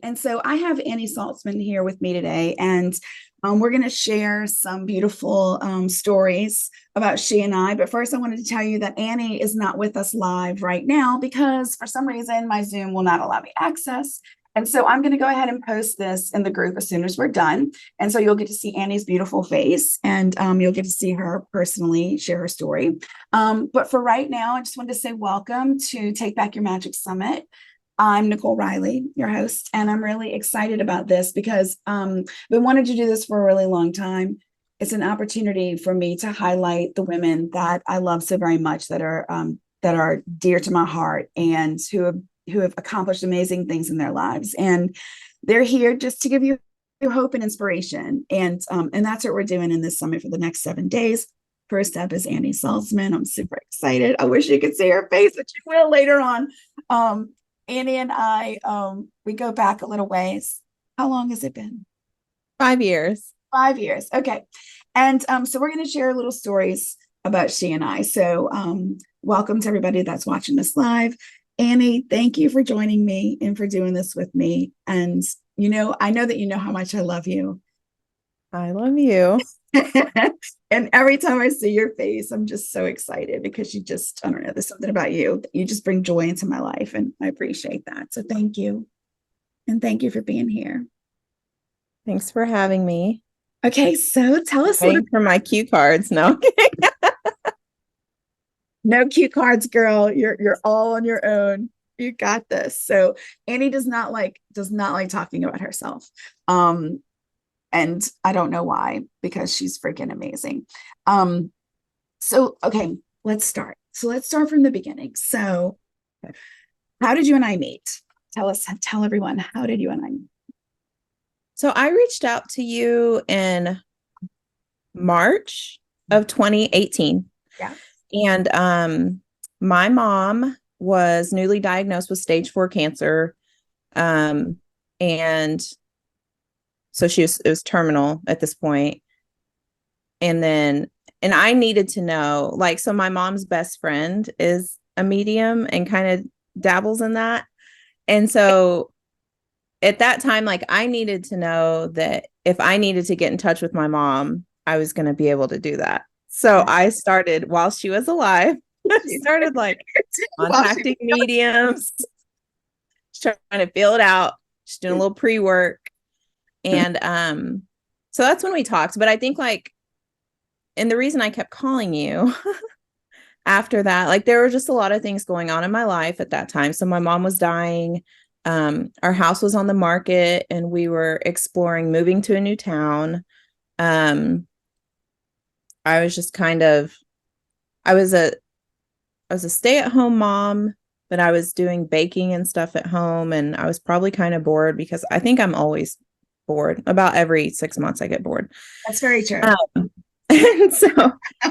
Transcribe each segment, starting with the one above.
And so I have Annie Saltzman here with me today, and we're going to share some beautiful stories about she and I. But first, I wanted to tell you that Annie is not with us live right now because for some reason my Zoom will not allow me access. And so I'm going to go ahead and post this in the group as soon as we're done. And so you'll get to see Annie's beautiful face, and you'll get to see her personally share her story. But for right now, I just wanted to say welcome to Take Back Your Magic Summit. I'm Nicole Riley, your host, and I'm really excited about this because we wanted to do this for a really long time. It's an opportunity for me to highlight the women that I love so very much that are dear to my heart and who have accomplished amazing things in their lives. And they're here just to give you hope and inspiration. And that's what we're doing in this summit for the next 7 days. First up is Annie Saltzman. I'm super excited. I wish you could see her face, but you will later on. Annie and I, we go back a little ways. How long has it been? 5 years. 5 years. Okay. And so we're going to share little stories about she and I. So welcome to everybody that's watching this live. Annie, thank you for joining me and for doing this with me. And, I know that you know how much I love you. I love you. And every time I see your face, I'm just so excited because I don't know, there's something about you. You just bring joy into my life, and I appreciate that. So thank you. And thank you for being here. Thanks for having me. Okay, so tell us Waiting for my cue cards. No. No cue cards, girl. You're all on your own. You got this. So Annie does not like talking about herself. And I don't know why, because she's freaking amazing. So, okay, let's start. So let's start from the beginning. So how did you and I meet? Tell everyone, how did you and I meet? So I reached out to you in March of 2018. Yeah. And my mom was newly diagnosed with stage 4 cancer. And so it was terminal at this point. And I needed to know, so my mom's best friend is a medium and kind of dabbles in that. And so at that time, I needed to know that if I needed to get in touch with my mom, I was going to be able to do that. So I started while she was alive. I started contacting mediums, trying to fill it out, just doing a little pre-work. And so that's when we talked. But I think and the reason I kept calling you after that, there were just a lot of things going on in my life at that time. So my mom was dying. Our house was on the market and we were exploring moving to a new town. I was just I was a stay-at-home mom, but I was doing baking and stuff at home, and I was probably kind of bored because I think I'm always bored. About every 6 months I get bored. That's very true. And so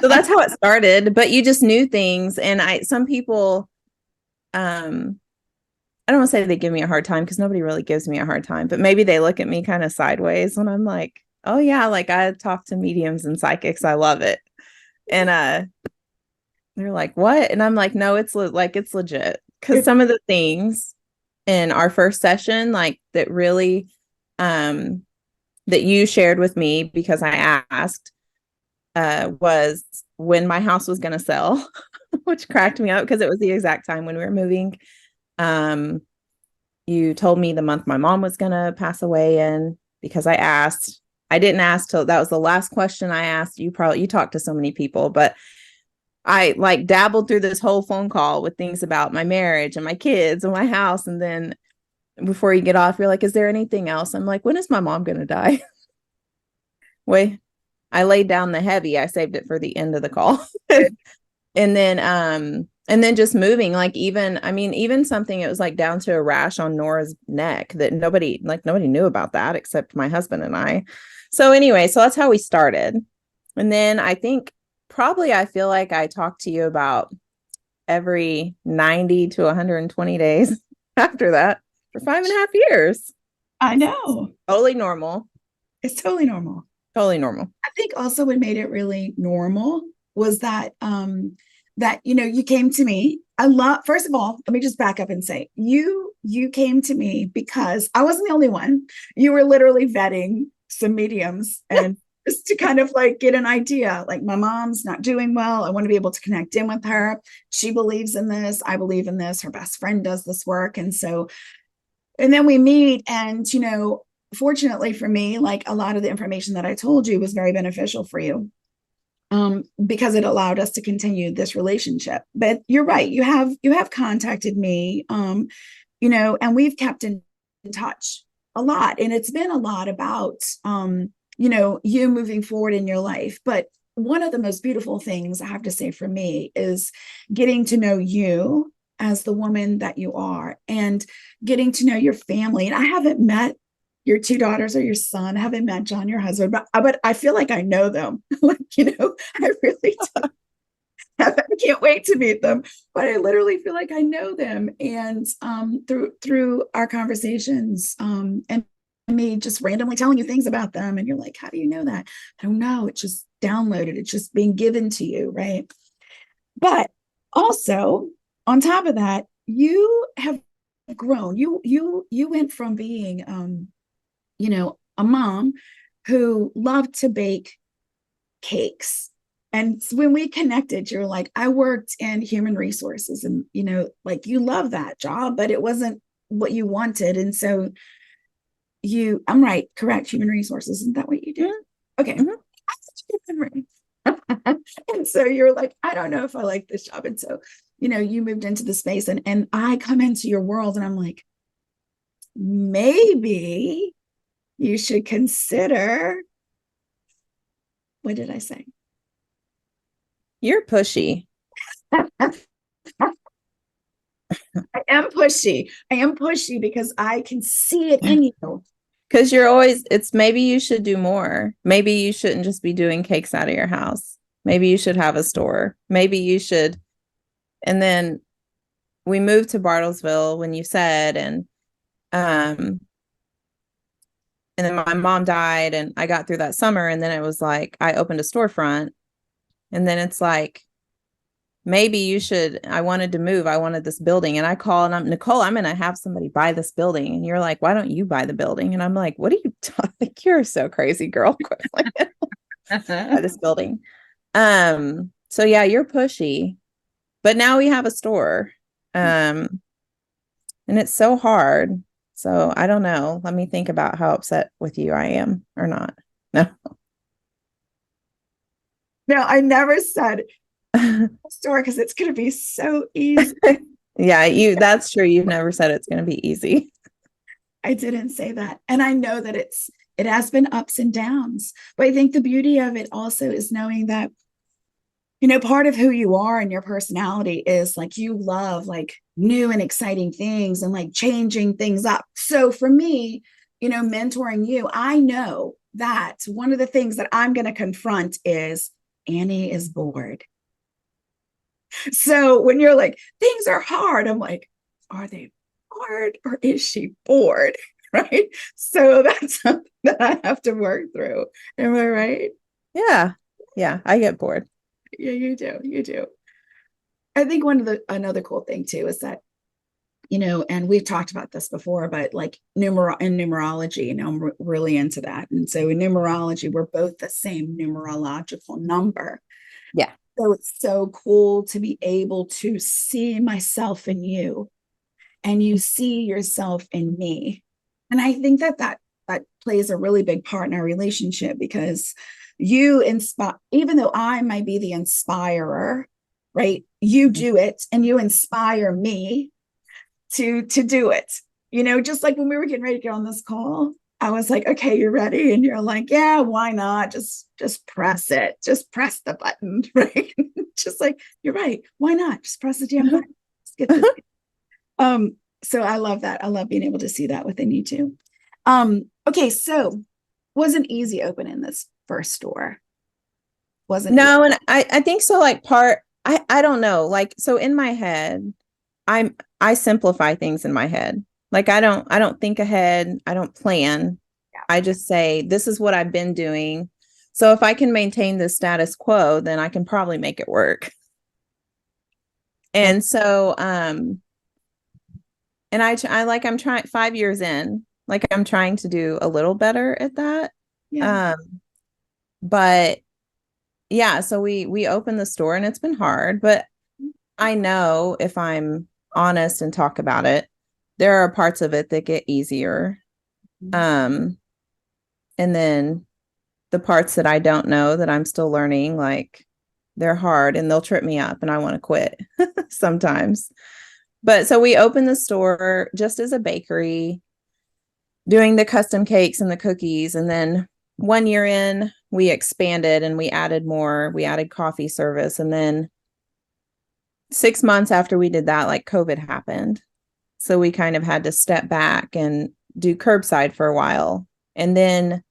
that's how it started. But you just knew things, and some people, I don't want to say they give me a hard time because nobody really gives me a hard time, but maybe they look at me kind of sideways when I'm like, oh yeah, I talk to mediums and psychics. I love it. And they're like, what? And I'm like, no, it's legit. Because some of the things in our first session, that really, that you shared with me because I asked, was when my house was going to sell, which cracked me up because it was the exact time when we were moving. You told me the month my mom was going to pass away in, because I didn't ask till that was the last question I asked. You talked to so many people, but I dabbled through this whole phone call with things about my marriage and my kids and my house. And then before you get off, you're like, is there anything else? I'm like, when is my mom going to die? Wait, I laid down the heavy. I saved it for the end of the call. And then just moving, even something, it was down to a rash on Nora's neck that nobody knew about that except my husband and I. So anyway, so that's how we started. And then I feel like I talked to you about every 90 to 120 days after that for 5.5 years. I know. Totally normal. It's totally normal. Totally normal. I think also what made it really normal was that you came to me. First of all, let me just back up and say, you you came to me because I wasn't the only one. You were literally vetting some mediums and just to kind of like get an idea. Like, my mom's not doing well. I want to be able to connect in with her. She believes in this. I believe in this. Her best friend does this work. And so, and then we meet, and, fortunately for me, like, a lot of the information that I told you was very beneficial for you, because it allowed us to continue this relationship. But you're right. You have contacted me, and we've kept in touch a lot. And it's been a lot about, you moving forward in your life. But one of the most beautiful things I have to say for me is getting to know you as the woman that you are, and getting to know your family. And I haven't met your two daughters or your son. I haven't met John, your husband, but I feel like I know them. Like, I really do. I can't wait to meet them, but I literally feel like I know them. And through our conversations, and me just randomly telling you things about them, and you're like, how do you know that? I don't know. It's just downloaded. It's just being given to you, right? But also, on top of that, you have grown. You went from being, a mom who loved to bake cakes. And when we connected, you're like, I worked in human resources, and, like, you love that job, but it wasn't what you wanted. And so I'm right, correct, human resources. Isn't that what you do? Okay. Mm-hmm. And so you're like, I don't know if I like this job. And so, you moved into the space, and I come into your world, and I'm like, maybe you should consider, what did I say? You're pushy. I am pushy. I am pushy because I can see it in you. Because it's maybe you should do more. Maybe you shouldn't just be doing cakes out of your house. Maybe you should have a store. Maybe you should. And then we moved to Bartlesville when you said, and then my mom died, and I got through that summer, and then it was like I opened a storefront, and then it's like, maybe you should. I wanted to move. I wanted this building, and I call, and I'm Nicole. I'm gonna have somebody buy this building, and you're like, why don't you buy the building? And I'm like, what are you talking? You're so crazy, girl. Buy this building. So yeah, you're pushy, but now we have a store, and it's so hard. So I don't know. Let me think about how upset with you I am or not. No. No, I never said store because it's going to be so easy. Yeah, that's true. You've never said it's going to be easy. I didn't say that. And I know that it has been ups and downs, but I think the beauty of it also is knowing that, part of who you are and your personality is like, you love like new and exciting things and like changing things up. So for me, mentoring you, I know that one of the things that I'm going to confront is Annie is bored. So when you're like, things are hard, I'm like, are they hard or is she bored? Right. So that's something that I have to work through. Am I right? Yeah. Yeah. I get bored. Yeah, you do. You do. I think another cool thing too is that, and we've talked about this before, but like numerology, I'm really into that. And so in numerology, we're both the same numerological number. Yeah. So it's so cool to be able to see myself in you, and you see yourself in me. And I think that plays a really big part in our relationship, because you inspire, even though I might be the inspirer, right? You do it and you inspire me to do it. Just like when we were getting ready to get on this call, I was like, okay, you're ready. And you're like, yeah, why not? Just press it. Just press the button, right? Just like, you're right. Why not? Just press the damn button. Let's get this. So I love that. I love being able to see that within you too. Okay, so wasn't easy opening this first store. Wasn't No, easy. and I think so, like I don't know. Like, so in my head, I simplify things in my head. Like I don't think ahead. I don't plan. Yeah. I just say, this is what I've been doing. So if I can maintain the status quo, then I can probably make it work. And so, and I'm trying 5 years in, like I'm trying to do a little better at that. Yeah. Um, but yeah, so we opened the store and it's been hard, but I know if I'm honest and talk about it, there are parts of it that get easier. Um, and then the parts that I don't know that I'm still learning, like they're hard and they'll trip me up and I want to quit sometimes. But so we opened the store just as a bakery, doing the custom cakes and the cookies. And then 1 year in, we expanded and we added more. We added coffee service. And then 6 months after we did that, like COVID happened. So we kind of had to step back and do curbside for a while. And then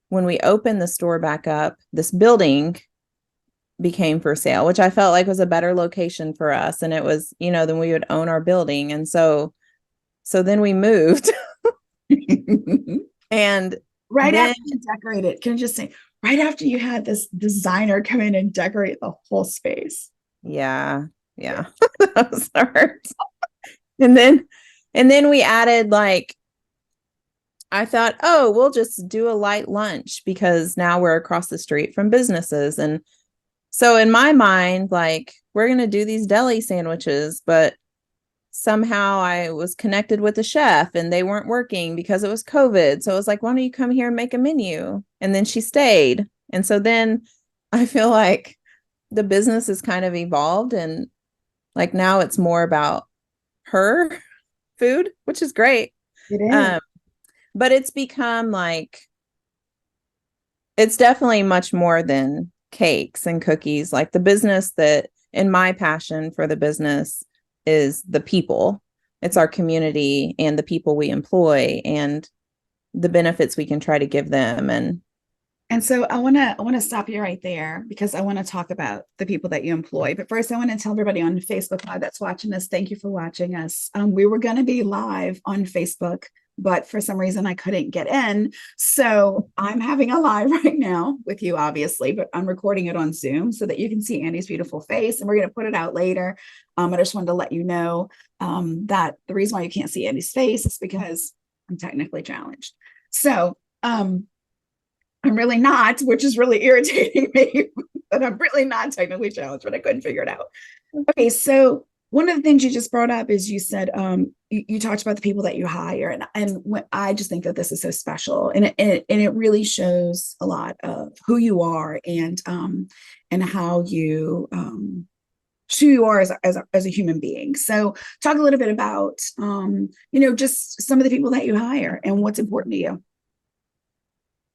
when we opened the store back up, this building became for sale, which I felt like was a better location for us. And it was, then we would own our building. And so then we moved and Right then, after you decorated, can I just say, right after you had this designer come in and decorate the whole space. yeah, that was hard. And then we added like, I thought, oh, we'll just do a light lunch because now we're across the street from businesses. And so in my mind, like, we're going to do these deli sandwiches, but somehow I was connected with the chef and they weren't working because it was COVID. So I was like, why don't you come here and make a menu? And then she stayed. And so then I feel like the business has kind of evolved and like now it's more about her food, which is great. It is. But it's become like, it's definitely much more than cakes and cookies. Like the business that, in my passion for the business is the people. It's our community and the people we employ and the benefits we can try to give them. And so I want to stop you right there because I want to talk about the people that you employ. But first, I want to tell everybody on Facebook Live that's watching us, thank you for watching us. We were going to be live on Facebook, but for some reason I couldn't get in. So I'm having a live right now with you, obviously, but I'm recording it on Zoom so that you can see Andy's beautiful face, and we're going to put it out later. I just wanted to let you know that the reason why you can't see Andy's face is because I'm technically challenged. So I'm really not, which is really irritating me, but I'm really not technically challenged, but I couldn't figure it out. Okay, so one of the things you just brought up is you said you talked about the people that you hire, and I just think that this is so special, and it really shows a lot of who you are and how you who you are as a human being. So talk a little bit about just some of the people that you hire and what's important to you.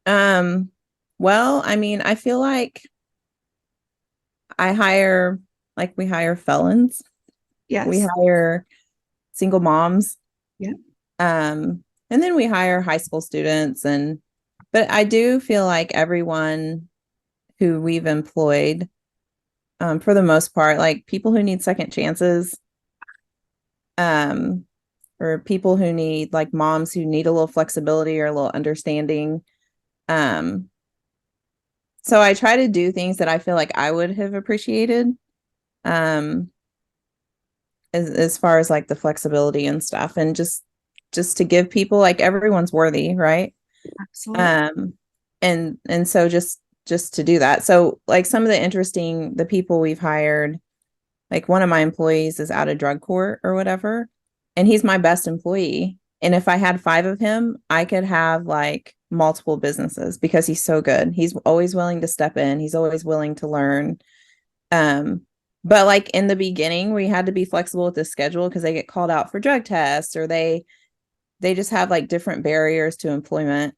Well, I mean, I feel like we hire felons. Yes. We hire single moms. Yeah. And then we hire high school students but I do feel like everyone who we've employed, for the most part, like people who need second chances, or people who need like moms who need a little flexibility or a little understanding. So I try to do things that I feel like I would have appreciated, as far as like the flexibility and stuff, and just to give people, like, everyone's worthy, right? Absolutely. And so just to do that. So like some of the people we've hired, like one of my employees is out of drug court or whatever, and he's my best employee. And if I had 5 of him, I could have like multiple businesses because he's so good. He's always willing to step in. He's always willing to learn. But like in the beginning, we had to be flexible with the schedule because they get called out for drug tests, or they just have like different barriers to employment,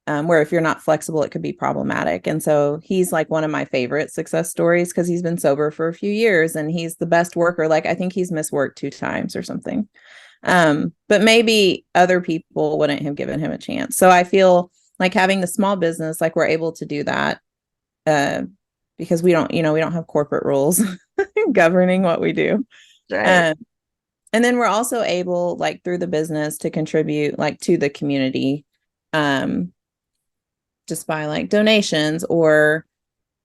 where if you're not flexible, it could be problematic. And so he's like one of my favorite success stories because he's been sober for a few years and he's the best worker. Like I think he's missed work 2 times or something. But maybe other people wouldn't have given him a chance. So I feel like having the small business, like we're able to do that, because we don't have corporate rules governing what we do. Right. And then we're also able, like through the business, to contribute like to the community, just by like donations or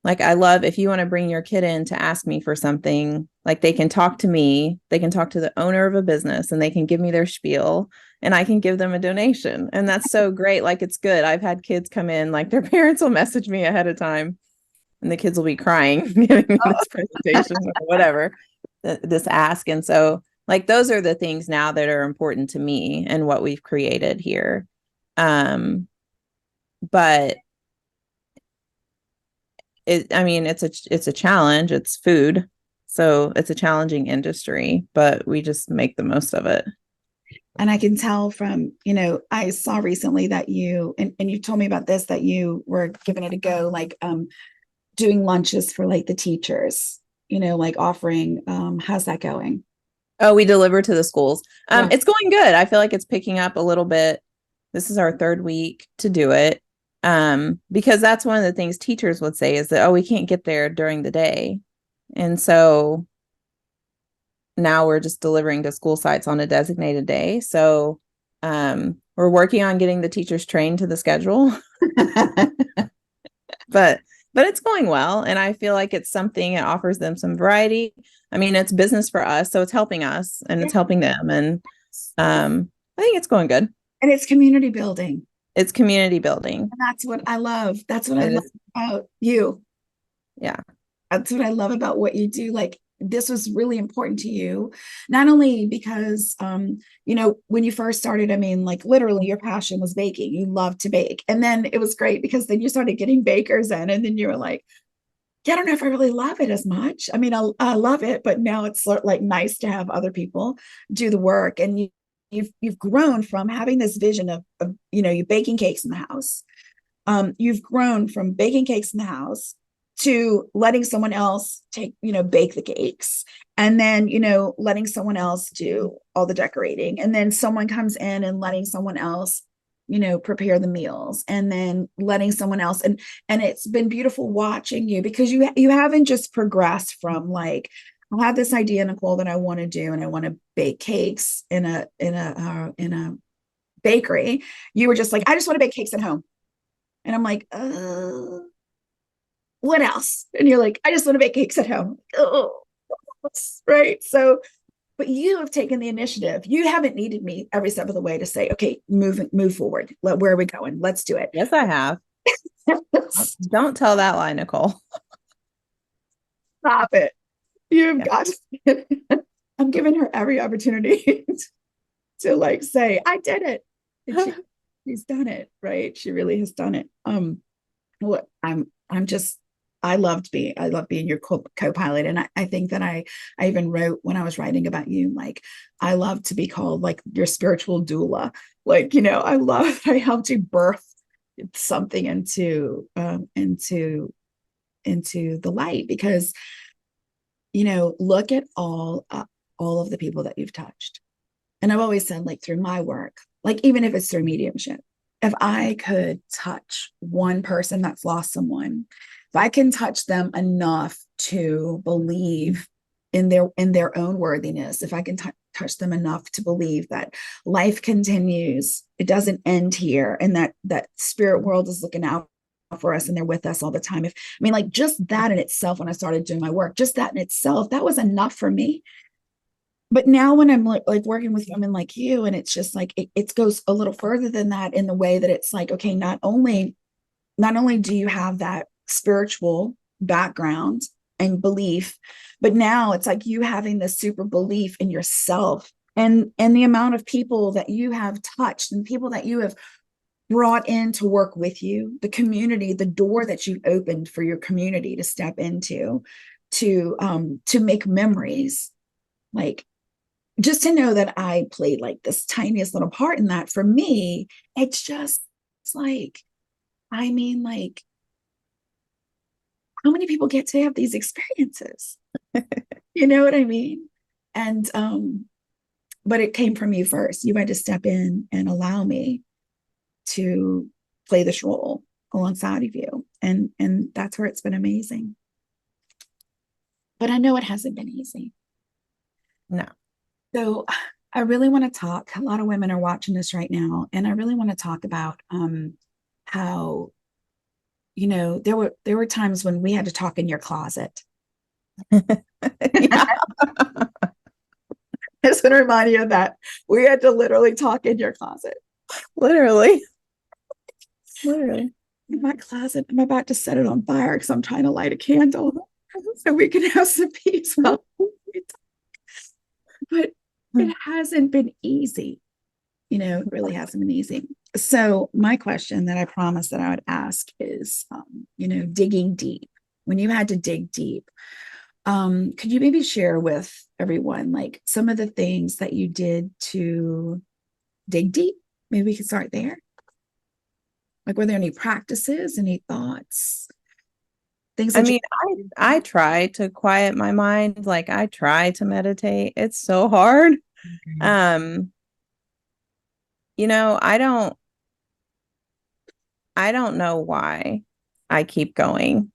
Like, I love if you want to bring your kid in to ask me for something, like they can talk to me, they can talk to the owner of a business and they can give me their spiel and I can give them a donation. And that's so great. Like, it's good. I've had kids come in, like their parents will message me ahead of time and the kids will be crying, giving me this presentation or whatever, this ask. And so, like, those are the things now that are important to me and what we've created here. But I mean, it's a challenge. It's food. So it's a challenging industry, but we just make the most of it. And I can tell from, I saw recently that and you told me about this, that you were giving it a go, like doing lunches for like the teachers, like offering, how's that going? Oh, we deliver to the schools. Yeah. It's going good. I feel like it's picking up a little bit. This is our third week to do it. Because that's one of the things teachers would say is that, oh, we can't get there during the day. And so now we're just delivering to school sites on a designated day. So we're working on getting the teachers trained to the schedule. but it's going well. And I feel like it's something that offers them some variety. I mean, it's business for us, so it's helping us and it's helping them. And I think it's going good. And it's community building. It's community building. And that's what I love. That's what I love about you. Yeah. That's what I love about what you do. Like, this was really important to you, not only because, when you first started, I mean, like literally your passion was baking. You loved to bake. And then it was great because then you started getting bakers in, and then you were like, yeah, I don't know if I really love it as much. I mean, I love it, but now it's sort of like nice to have other people do the work. And you've grown from having this vision of you baking cakes in the house. You've grown from baking cakes in the house to letting someone else bake the cakes, and then, letting someone else do all the decorating. And then someone comes in and letting someone else, prepare the meals, and then letting someone else. And it's been beautiful watching you, because you haven't just progressed from like, I have this idea, Nicole, that I want to do, and I want to bake cakes in a bakery. You were just like, I just want to bake cakes at home. And I'm like, what else? And you're like, I just want to bake cakes at home. Oh, right. So, but you have taken the initiative. You haven't needed me every step of the way to say, okay, move forward. Where are we going? Let's do it. Yes, I have. Don't tell that lie, Nicole. Stop it. You've got to. I'm giving her every opportunity to like say, I did it. And she's done it, right? She really has done it. What I love being your co-pilot. And I think that I even wrote, when I was writing about you, like, I love to be called like your spiritual doula. Like, I love that I helped you birth something into the light, because, look at all of the people that you've touched. And I've always said, like, through my work, like, even if it's through mediumship, if I could touch one person that's lost someone, if I can touch them enough to believe in their own worthiness, if I can touch them enough to believe that life continues, it doesn't end here, and that spirit world is looking out for us and they're with us all the time. Like, just that in itself, when I started doing my work, just that in itself, that was enough for me. But now when I'm like working with women like you, and it's just like, it goes a little further than that, in the way that it's like, okay, not only do you have that spiritual background and belief, but now it's like you having this super belief in yourself, and the amount of people that you have touched and people that you have brought in to work with you, the community, the door that you opened for your community to step into, to make memories. Like, just to know that I played like this tiniest little part in that, for me, it's like, like, how many people get to have these experiences? You know what I mean? And but it came from you first. You had to step in and allow me to play this role alongside of you. And that's where it's been amazing. But I know it hasn't been easy. No. So I really want to talk. A lot of women are watching this right now, and I really want to talk about how there were times when we had to talk in your closet. Yeah, I just want to remind you of that. We had to literally talk in your closet. literally. Literally. In my closet, I'm about to set it on fire because I'm trying to light a candle so we can have some peace while we talk. But it hasn't been easy. It really hasn't been easy. So my question that I promised that I would ask is, digging deep. When you had to dig deep, could you maybe share with everyone like some of the things that you did to dig deep? Maybe we could start there. Like, were there any practices, any thoughts, things I that mean, I try to quiet my mind. Like I try to meditate. It's so hard. you? Um, I don't know why I keep going.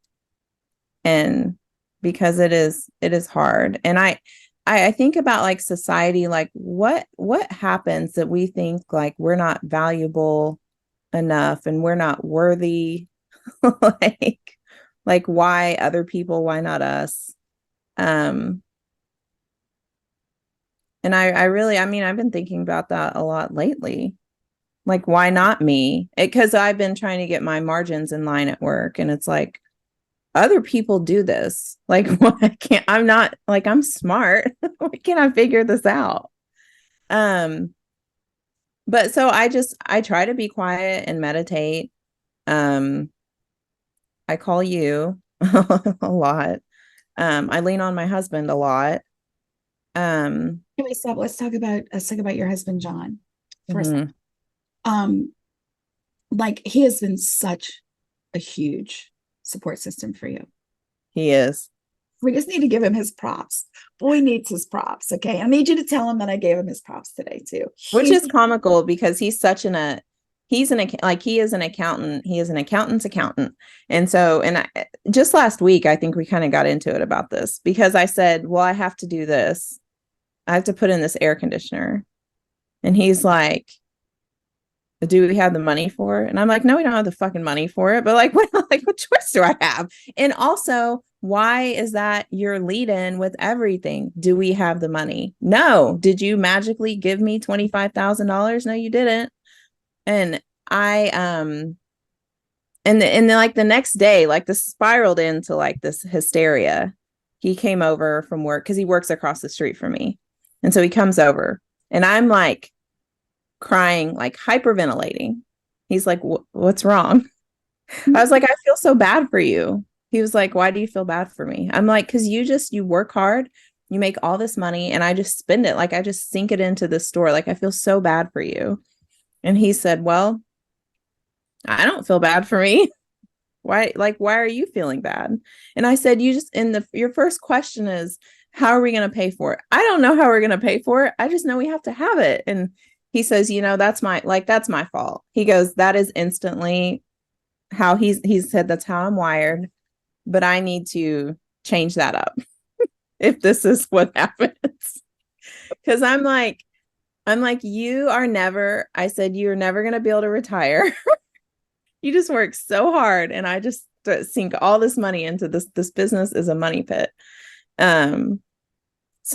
And because it is hard. And I think about like society, like what happens that we think like we're not valuable enough and we're not worthy. like like why other people, why not us? Um and I really, I mean, I've been thinking about that a lot lately. Like why not me? Because I've been trying to get my margins in line at work and it's like other people do this. Like why can't I'm not like I'm smart. Why can't I figure this out? Um but so I try to be quiet and meditate. Um I call you a lot. I lean on my husband a lot. Um, Anyway, stop. Let's talk about your husband, John, for a second. mhm, Um, like he has been such a huge support system for you. he is, We just need to give him his props. Boy needs his props. Okay. I need you to tell him that I gave him his props today too. which is comical because he's such he's like he is an accountant. He is an accountant's accountant. And so, just last week, I think we kind of got into it about this because I said, well, I have to do this. I have to put in this air conditioner. And he's like, do we have the money for it? And I'm like, no, we don't have the fucking money for it. But like, what choice do I have? And also, why is that your lead in with everything? Do we have the money? No. Did you magically give me $25,000? No, you didn't. And and then like the next day, like this spiraled into like this hysteria. He came over from work because he works across the street from me. And so he comes over and I'm like, crying, like hyperventilating. He's like, what's wrong? I was like, I feel so bad for you. He was like, why do you feel bad for me? I'm like, because you work hard, you make all this money, and I just spend it. Like, I just sink it into the store. Like, I feel so bad for you. And he said, well, I don't feel bad for me. Why are you feeling bad? And I said, your first question is, how are we going to pay for it? I don't know how we're going to pay for it. I just know we have to have it. And he says, that's my fault. He goes, that is instantly how he said, that's how I'm wired, but I need to change that up if this is what happens. Cause I'm like, I said, you're never going to be able to retire. You just work so hard. And I just sink all this money into this business is a money pit. So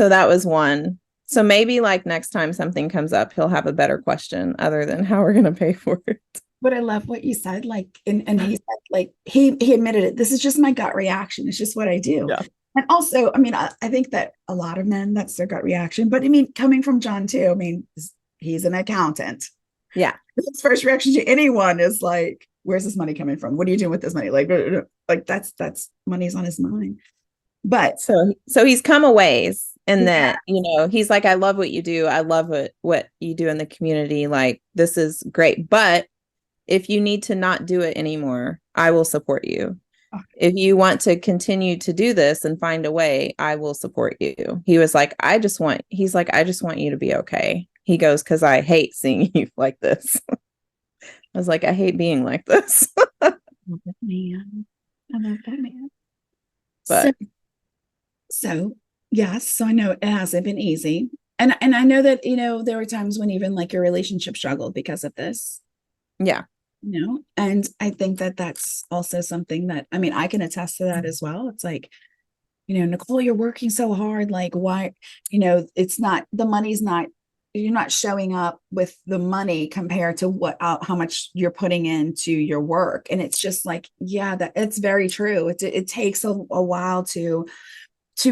that was one. So maybe like next time something comes up, he'll have a better question other than how we're going to pay for it. But I love what you said. Like, and he said, like, he admitted it. This is just my gut reaction. It's just what I do. Yeah. And also, I mean, I think that a lot of men, that's their gut reaction. But I mean, coming from John too, I mean, he's an accountant. Yeah. His first reaction to anyone is like, where's this money coming from? What are you doing with this money? Like that's money's on his mind. But so he's come a ways and yeah. that, he's like, I love what you do. I love what you do in the community. Like, this is great. But if you need to not do it anymore, I will support you. Okay. If you want to continue to do this and find a way, I will support you. He was like, I just want you to be okay. He goes, because I hate seeing you like this. I was like, I hate being like this. I love that man. I love that man. But So yes, so I know it hasn't been easy. And I know that, there were times when even like your relationship struggled because of this. yeah. And I think that that's also something that, I mean, I can attest to that as well. It's like, Nicole, you're working so hard. Like, why, it's not, the money's not, you're not showing up with the money compared to how much you're putting into your work. And it's just like, yeah, that it's very true. It takes a while to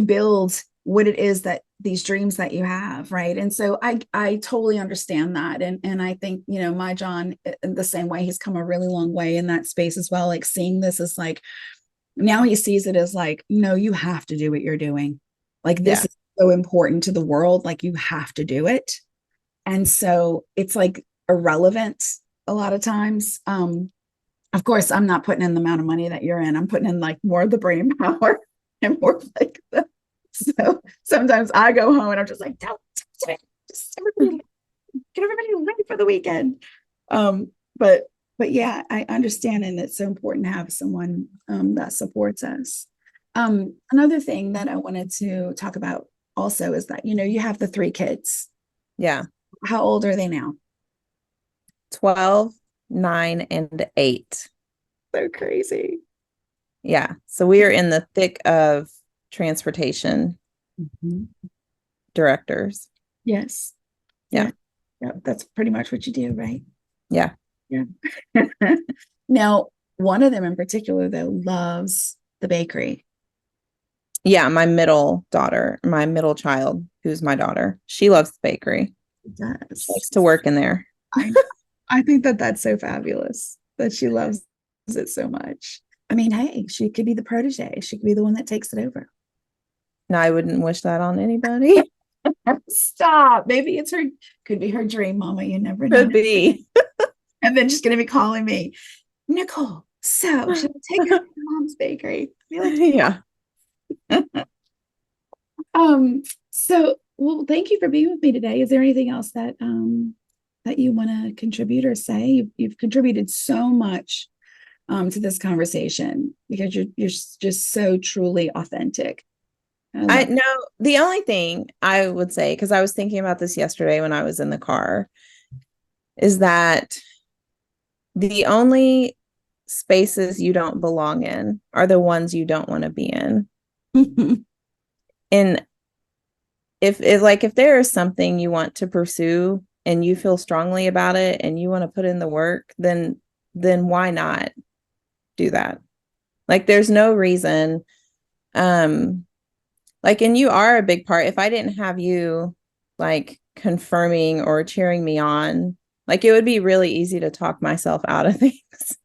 build what it is that these dreams that you have, right? And so I totally understand that. And I think, my John, in the same way, he's come a really long way in that space as well. Like, seeing this as like, now he sees it as like, no, you have to do what you're doing. Like, this Yeah. is so important to the world. Like, you have to do it. And so it's like irrelevant a lot of times. Of course, I'm not putting in the amount of money that you're in. I'm putting in like more of the brain power and more like the, so sometimes I go home and I'm just like, don't just everybody, get everybody ready for the weekend. But yeah, I understand, and it's so important to have someone that supports us. Another thing that I wanted to talk about also is that you have the 3 kids. Yeah. How old are they now? 12, 9, and 8. So crazy. Yeah. So we are in the thick of transportation directors. Yes. Yeah. Yeah. That's pretty much what you do, right? Yeah. Yeah. Now, one of them in particular, though, loves the bakery. Yeah. My middle child, who's my daughter, she loves the bakery. It does. Likes to work in there. I think that that's so fabulous that she loves it so much. I mean, hey, she could be the protege. She could be the one that takes it over. No, I wouldn't wish that on anybody. Stop. Maybe could be her dream, Mama. You never know. Could be. And then she's going to be calling me, Nicole, so should I take her to Mom's Bakery? Like, yeah. So, well, thank you for being with me today. Is there anything else that that you want to contribute or say? You've contributed so much to this conversation because you're just so truly authentic. I know the only thing I would say, because I was thinking about this yesterday when I was in the car, is that the only spaces you don't belong in are the ones you don't want to be in. And if there is something you want to pursue and you feel strongly about it and you want to put in the work, then why not do that? Like, there's no reason. Like, and you are a big part. If I didn't have you like confirming or cheering me on, like, it would be really easy to talk myself out of things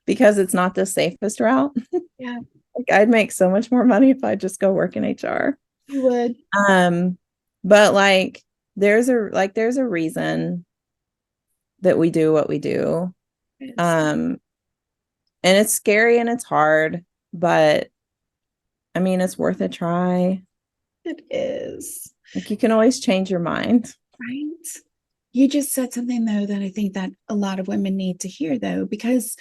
because it's not the safest route. Yeah. Like, I'd make so much more money if I just go work in HR. You would. But like, there's a reason that we do what we do. Yes. And it's scary and it's hard, but I mean, it's worth a try. It is. Like, you can always change your mind. Right. You just said something, though, that I think that a lot of women need to hear, though, because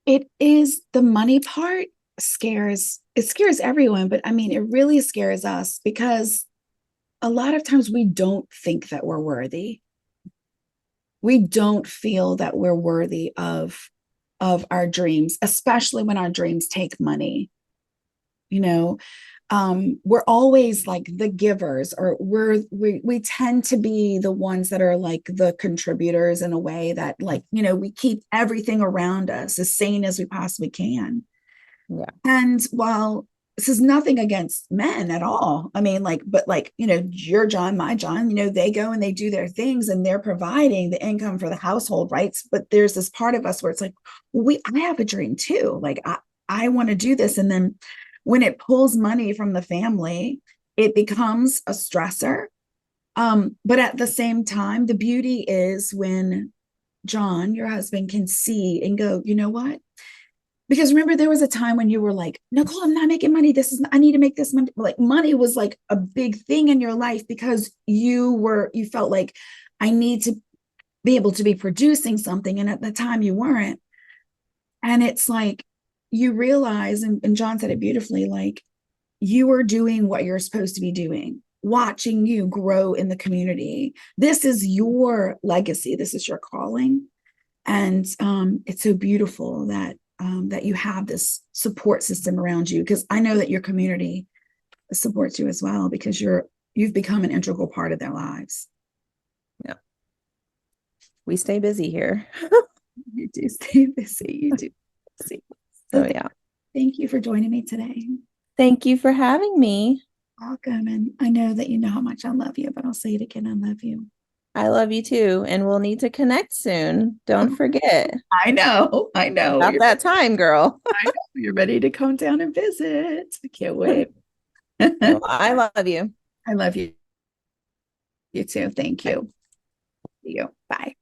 it is the money part scares everyone, but I mean, it really scares us because a lot of times we don't think that we're worthy. We don't feel that we're worthy of our dreams, especially when our dreams take money. We're always like the givers, or we tend to be the ones that are like the contributors in a way that, like, we keep everything around us as sane as we possibly can. Yeah. And while this is nothing against men at all, I mean, like, but like, your John, my John, they go and they do their things and they're providing the income for the household, right? But there's this part of us where it's like, I have a dream too. Like, I want to do this. And then when it pulls money from the family, it becomes a stressor. But at the same time, the beauty is when John, your husband, can see and go, you know what? Because remember, there was a time when you were like, Nicole, I'm not making money. I need to make this money. Like, money was like a big thing in your life because you felt like, I need to be able to be producing something. And at the time you weren't. And it's like, you realize, and John said it beautifully, like, you are doing what you're supposed to be doing, watching you grow in the community. This is your legacy. This is your calling. And it's so beautiful that that you have this support system around you, because I know that your community supports you as well, because you've become an integral part of their lives. Yeah. We stay busy here. You do stay busy. You do. See. So yeah. Thank you for joining me today. Thank you for having me. Welcome. And I know that you know how much I love you, but I'll say it again. I love you. I love you too, and we'll need to connect soon. Don't forget. I know. I know. About that time, girl. I know. You're ready to come down and visit. I can't wait. Well, I love you. I love you. You too. Thank you. See you. Bye.